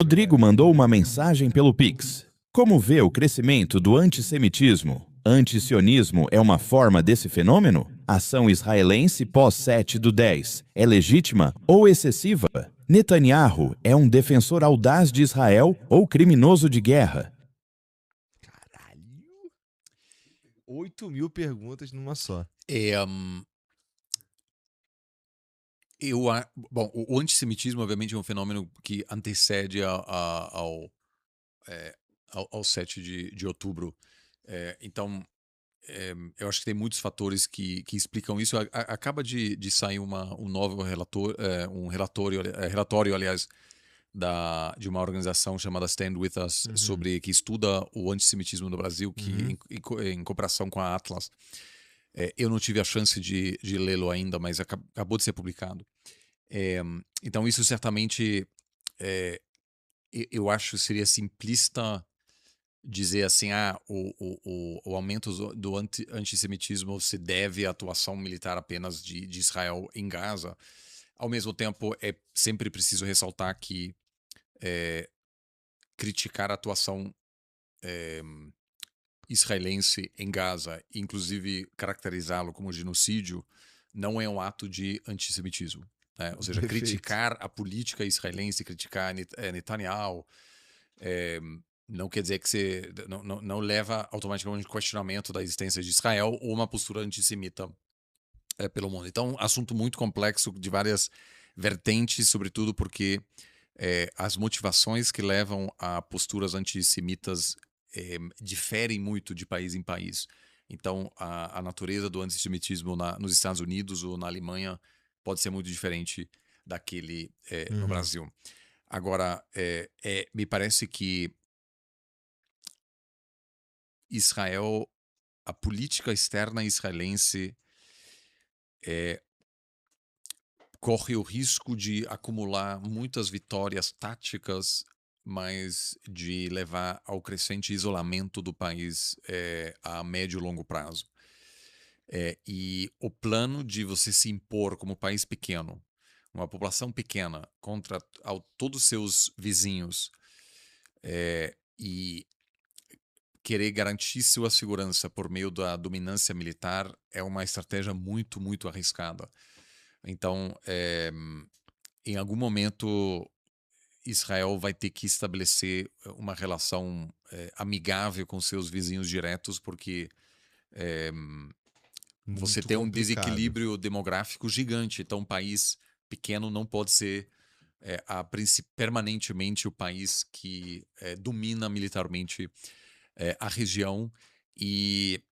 Rodrigo mandou uma mensagem pelo Pix. Como vê o crescimento do antissemitismo? Antisionismo é uma forma desse fenômeno? Ação israelense pós-7/10 é legítima ou excessiva? Netanyahu é um defensor audaz de Israel ou criminoso de guerra? Caralho. 8.000 perguntas numa só. Bom, o antissemitismo, obviamente, é um fenômeno que antecede ao 7 de outubro. Então, eu acho que tem muitos fatores que explicam isso. Acaba de sair um novo relatório, aliás, de uma organização chamada Stand With Us, que estuda o antissemitismo no Brasil, que em cooperação com a Atlas. Eu não tive a chance de lê-lo ainda, mas acabou de ser publicado. Então, isso certamente, eu acho que seria simplista dizer assim, o aumento do antissemitismo se deve à atuação militar apenas de Israel em Gaza. Ao mesmo tempo, é sempre preciso ressaltar que criticar a atuação israelense em Gaza, inclusive caracterizá-lo como genocídio, não é um ato de antissemitismo. Né? Ou seja, Perfeito. criticar a política israelense, criticar Netanyahu, não quer dizer que você não leva automaticamente ao questionamento da existência de Israel ou uma postura antissemita pelo mundo. Então, assunto muito complexo, de várias vertentes, sobretudo porque as motivações que levam a posturas antissemitas diferem muito de país em país. Então, a natureza do antissemitismo nos Estados Unidos ou na Alemanha pode ser muito diferente daquele no Brasil. Agora, me parece que Israel, a política externa israelense corre o risco de acumular muitas vitórias táticas, mas de levar ao crescente isolamento do país a médio e longo prazo. E o plano de você se impor como país pequeno, uma população pequena, contra todos os seus vizinhos, e querer garantir sua segurança por meio da dominância militar é uma estratégia muito, muito arriscada. Então, em algum momento, Israel vai ter que estabelecer uma relação amigável com seus vizinhos diretos, porque você tem um desequilíbrio demográfico gigante. Então, um país pequeno não pode ser permanentemente o país que domina militarmente a região. E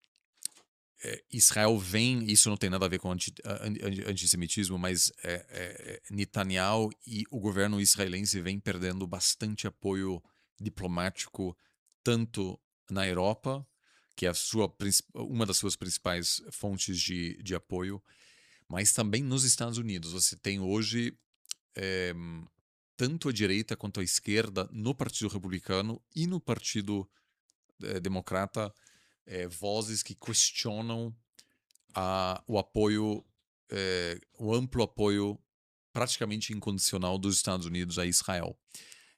Israel isso não tem nada a ver com antissemitismo, mas Netanyahu e o governo israelense vem perdendo bastante apoio diplomático, tanto na Europa, que é uma das suas principais fontes de apoio, mas também nos Estados Unidos. Você tem hoje tanto a direita quanto a esquerda no Partido Republicano e no Partido Democrata vozes que questionam o apoio, o amplo apoio praticamente incondicional dos Estados Unidos a Israel.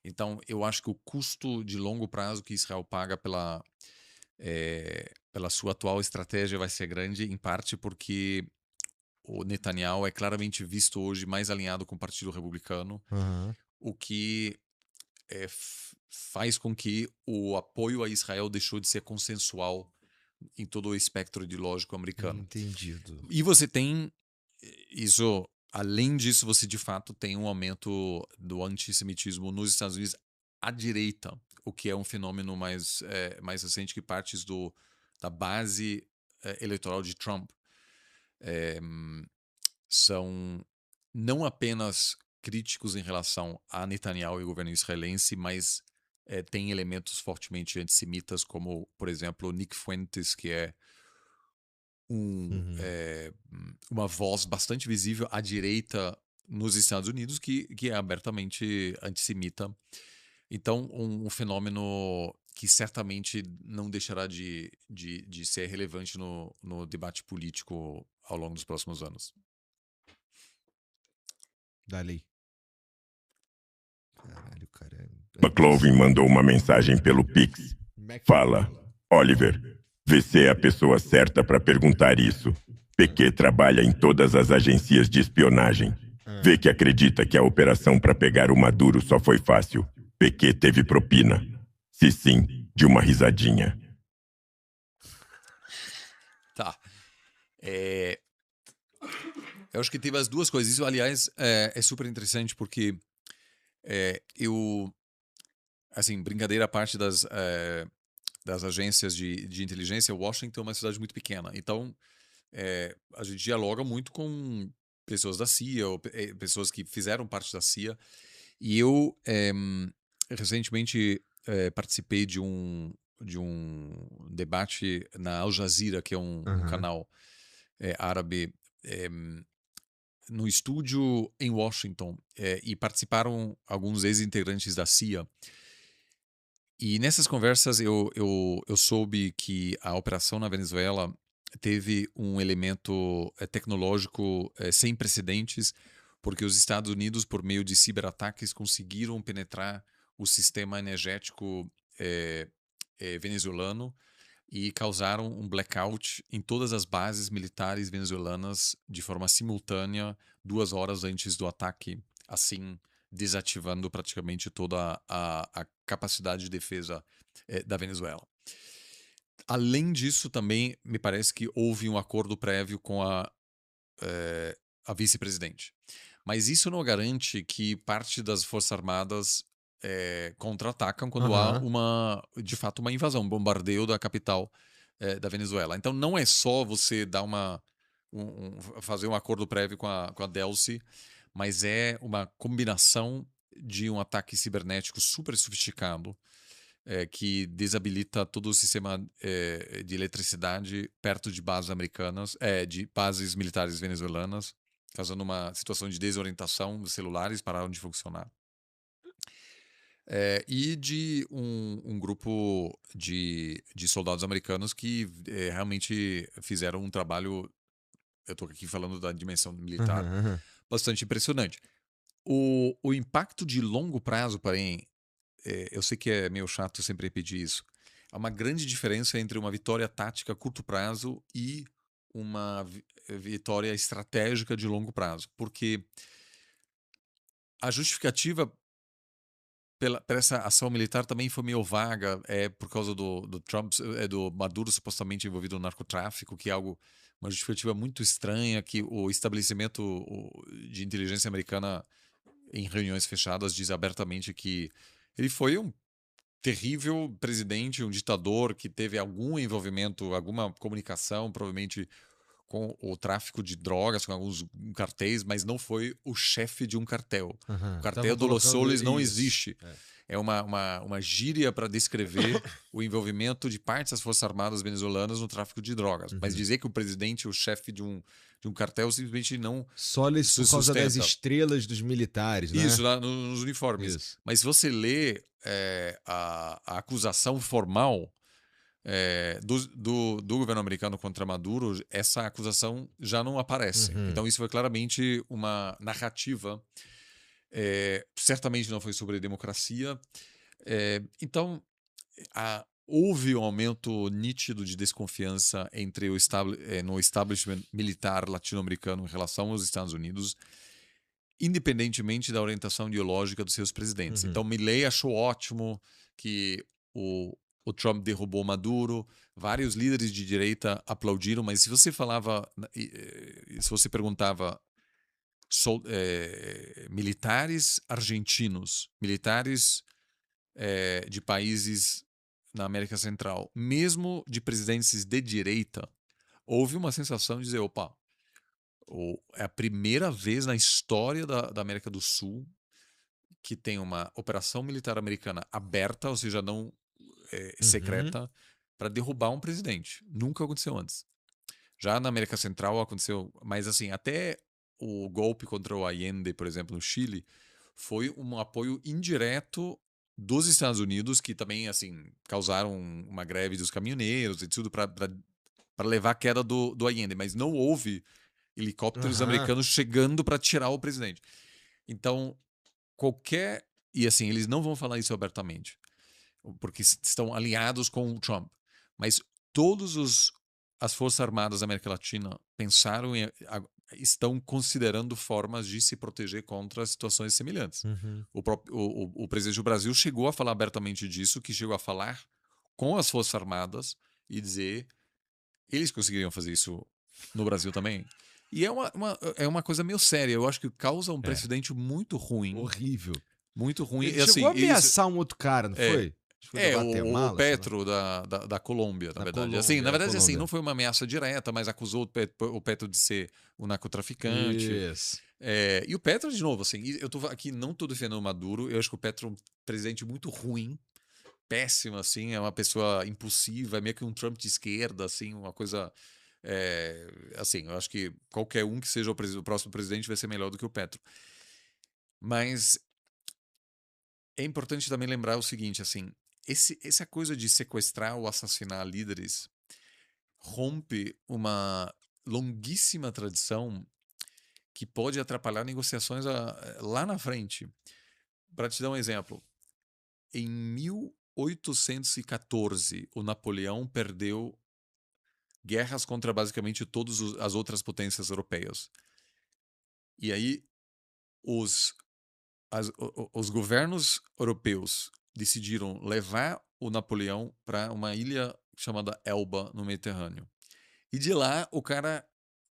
Então, eu acho que o custo de longo prazo que Israel paga pela sua atual estratégia vai ser grande, em parte porque o Netanyahu é claramente visto hoje mais alinhado com o Partido Republicano, o que faz com que o apoio a Israel deixou de ser consensual em todo o espectro ideológico americano. Entendido. E você tem isso, além disso, você de fato tem um aumento do antissemitismo nos Estados Unidos à direita, o que é um fenômeno mais recente, que parte da base eleitoral de Trump. São não apenas críticos em relação a Netanyahu e o governo israelense, mas tem elementos fortemente antissemitas, como, por exemplo, Nick Fuentes, que é uma voz bastante visível à direita nos Estados Unidos, que é abertamente antissemita. Então, um fenômeno que certamente não deixará de ser relevante no debate político ao longo dos próximos anos. Dali. Caralho, cara. McLovin mandou uma mensagem pelo Pix. Fala, Oliver, você é a pessoa certa para perguntar isso. PQ trabalha em todas as agências de espionagem. Vê que acredita que a operação para pegar o Maduro só foi fácil. PQ teve propina. Se sim, de uma risadinha. Tá. Eu acho que teve as duas coisas. Isso, aliás, é super interessante porque eu... Assim, brincadeira à parte das agências de inteligência, Washington é uma cidade muito pequena. Então, a gente dialoga muito com pessoas da CIA, ou pessoas que fizeram parte da CIA. E eu, recentemente, participei de um debate na Al Jazeera, que é um canal árabe, no estúdio em Washington, e participaram alguns ex-integrantes da CIA. E nessas conversas eu soube que a operação na Venezuela teve um elemento tecnológico sem precedentes, porque os Estados Unidos, por meio de ciberataques, conseguiram penetrar o sistema energético venezuelano e causaram um blackout em todas as bases militares venezuelanas de forma simultânea, 2 horas antes do ataque, assim desativando praticamente toda a capacidade de defesa da Venezuela. Além disso, também me parece que houve um acordo prévio com a vice-presidente. Mas isso não garante que parte das Forças Armadas contra-atacam quando há de fato uma invasão, um bombardeio da capital da Venezuela. Então não é só você dar fazer um acordo prévio com a Delcy, mas é uma combinação de um ataque cibernético super sofisticado que desabilita todo o sistema de eletricidade perto de bases americanas, de bases militares venezuelanas, causando uma situação de desorientação. Os celulares pararam de funcionar. E de um grupo de soldados americanos que realmente fizeram um trabalho, eu estou aqui falando da dimensão militar, bastante impressionante. O impacto de longo prazo, porém, eu sei que é meio chato sempre repetir isso, há uma grande diferença entre uma vitória tática a curto prazo e uma vitória estratégica de longo prazo, porque a justificativa para essa ação militar também foi meio vaga, por causa do Trump, do Maduro supostamente envolvido no narcotráfico, que é uma justificativa muito estranha, que o estabelecimento de inteligência americana em reuniões fechadas diz abertamente que ele foi um terrível presidente, um ditador que teve algum envolvimento, alguma comunicação, provavelmente com o tráfico de drogas, com alguns cartéis, mas não foi o chefe de um cartel. O cartel do Los Soles não existe. É uma gíria para descrever o envolvimento de partes das Forças Armadas venezuelanas no tráfico de drogas. Mas dizer que o presidente é o chefe de um cartel simplesmente não Soles por causa das estrelas dos militares, né? Isso, lá nos uniformes. Isso. Mas se você lê a acusação formal do governo americano contra Maduro, essa acusação já não aparece. Então isso foi claramente uma narrativa. Certamente não foi sobre democracia. Então houve um aumento nítido de desconfiança entre no establishment militar latino-americano em relação aos Estados Unidos, independentemente da orientação ideológica dos seus presidentes. Então Milei achou ótimo que o Trump derrubou Maduro, vários líderes de direita aplaudiram, mas se você perguntava militares argentinos, militares de países na América Central, mesmo de presidentes de direita, houve uma sensação de dizer, opa, é a primeira vez na história da América do Sul que tem uma operação militar americana aberta, ou seja, não secreta, para derrubar um presidente. Nunca aconteceu antes. Já na América Central aconteceu, mas assim, até o golpe contra o Allende, por exemplo, no Chile, foi um apoio indireto dos Estados Unidos, que também assim causaram uma greve dos caminhoneiros e tudo para levar a queda do Allende, mas não houve helicópteros americanos chegando para tirar o presidente. Então, qualquer E assim, eles não vão falar isso abertamente, porque estão alinhados com o Trump. Mas as Forças Armadas da América Latina estão considerando formas de se proteger contra situações semelhantes. O presidente do Brasil chegou a falar abertamente disso, que chegou a falar com as Forças Armadas e dizer eles conseguiriam fazer isso no Brasil também. E é uma coisa meio séria. Eu acho que causa um precedente muito ruim. Horrível. Muito ruim. Ele E, assim, chegou a ameaçar um outro cara, não foi? Acho que foi da Guatemala, o Petro da Colômbia, na verdade. Colômbia, Assim, na verdade, assim, Colômbia. não foi uma ameaça direta, mas acusou o Petro de ser um narcotraficante. Isso. E o Petro, de novo, assim, eu tô aqui, não tô defendendo o Maduro, eu acho que o Petro é um presidente muito ruim, péssimo, assim, é uma pessoa impulsiva, é meio que um Trump de esquerda, assim, uma coisa... assim, eu acho que qualquer um que seja o próximo presidente vai ser melhor do que o Petro. Mas é importante também lembrar o seguinte, assim, essa coisa de sequestrar ou assassinar líderes rompe uma longuíssima tradição que pode atrapalhar negociações lá na frente. Para te dar um exemplo, em 1814, o Napoleão perdeu guerras contra basicamente todas as outras potências europeias. E aí os governos europeus decidiram levar o Napoleão para uma ilha chamada Elba, no Mediterrâneo. E de lá o cara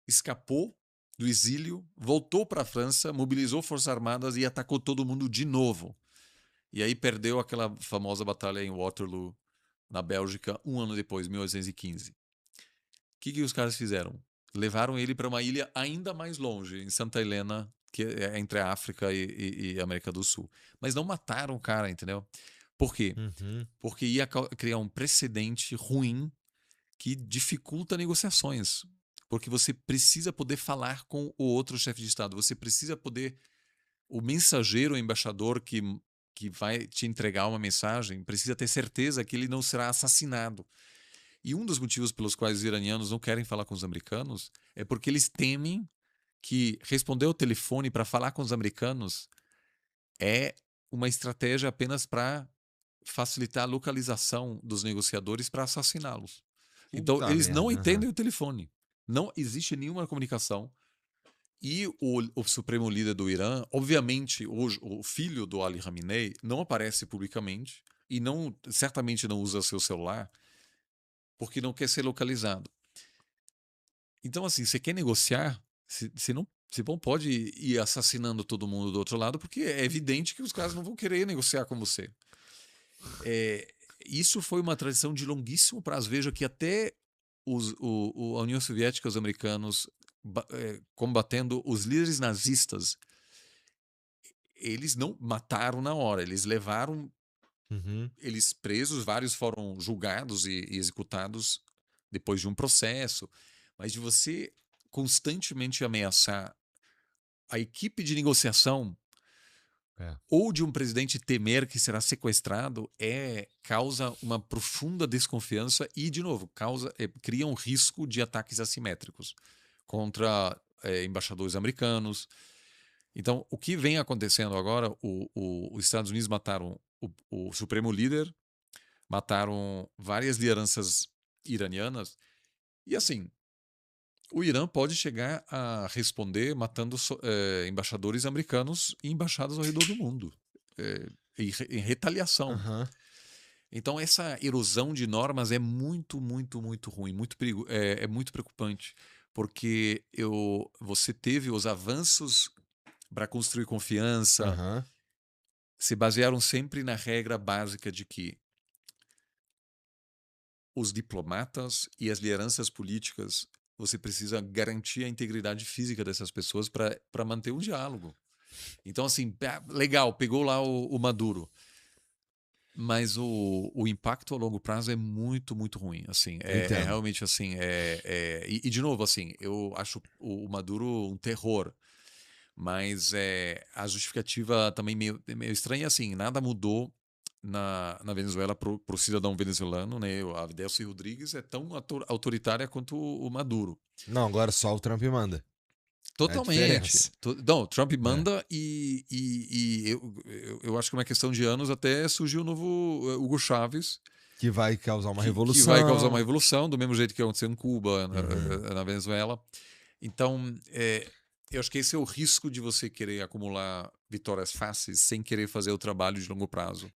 escapou do exílio, voltou para a França, mobilizou forças armadas e atacou todo mundo de novo. E aí perdeu aquela famosa batalha em Waterloo, na Bélgica, um ano depois, 1815. O que os caras fizeram? Levaram ele para uma ilha ainda mais longe, em Santa Helena, que é entre a África e a América do Sul. Mas não mataram o cara, entendeu? Por quê? Porque ia criar um precedente ruim que dificulta negociações. Porque você precisa poder falar com o outro chefe de Estado. Você precisa poder... O mensageiro, o embaixador que vai te entregar uma mensagem, precisa ter certeza que ele não será assassinado. E um dos motivos pelos quais os iranianos não querem falar com os americanos é porque eles temem que responder ao telefone para falar com os americanos é uma estratégia apenas para facilitar a localização dos negociadores para assassiná-los. Então, eles não entendem o telefone. Não existe nenhuma comunicação. E o supremo líder do Irã, obviamente, o filho do Ali Khamenei, não aparece publicamente e certamente não usa seu celular porque não quer ser localizado. Então, assim, você quer negociar, você não pode ir assassinando todo mundo do outro lado, porque é evidente que os caras não vão querer negociar com você. Isso foi uma tradição de longuíssimo prazo. Veja que até a União Soviética, os americanos, combatendo os líderes nazistas, eles não mataram na hora, eles levaram eles presos, vários foram julgados e executados depois de um processo. Mas de você constantemente ameaçar a equipe de negociação ou de um presidente temer que será sequestrado causa uma profunda desconfiança e, de novo, cria um risco de ataques assimétricos contra embaixadores americanos. Então, o que vem acontecendo agora, os Estados Unidos mataram o supremo líder, mataram várias lideranças iranianas e, assim, o Irã pode chegar a responder matando embaixadores americanos e embaixadas ao redor do mundo, em retaliação. Então, essa erosão de normas é muito, muito, muito ruim, é muito preocupante, porque você teve os avanços para construir confiança, se basearam sempre na regra básica de que os diplomatas e as lideranças políticas, você precisa garantir a integridade física dessas pessoas para manter um diálogo. Então, assim, legal, pegou lá o Maduro. Mas o impacto a longo prazo é muito, muito ruim. Assim, é realmente assim. E, de novo, assim, eu acho o Maduro um terror. Mas a justificativa também meio estranha. Assim, nada mudou na Venezuela para o cidadão venezuelano, né? A Delcy Rodrigues é tão autoritária quanto o Maduro. Não, agora só o Trump manda. Totalmente. Não, Trump manda e eu acho que é uma questão de anos até surgiu o novo Hugo Chávez. Que vai causar uma revolução. Que vai causar uma revolução, do mesmo jeito que aconteceu em Cuba, na Venezuela. Então, eu acho que esse é o risco de você querer acumular vitórias fáceis sem querer fazer o trabalho de longo prazo.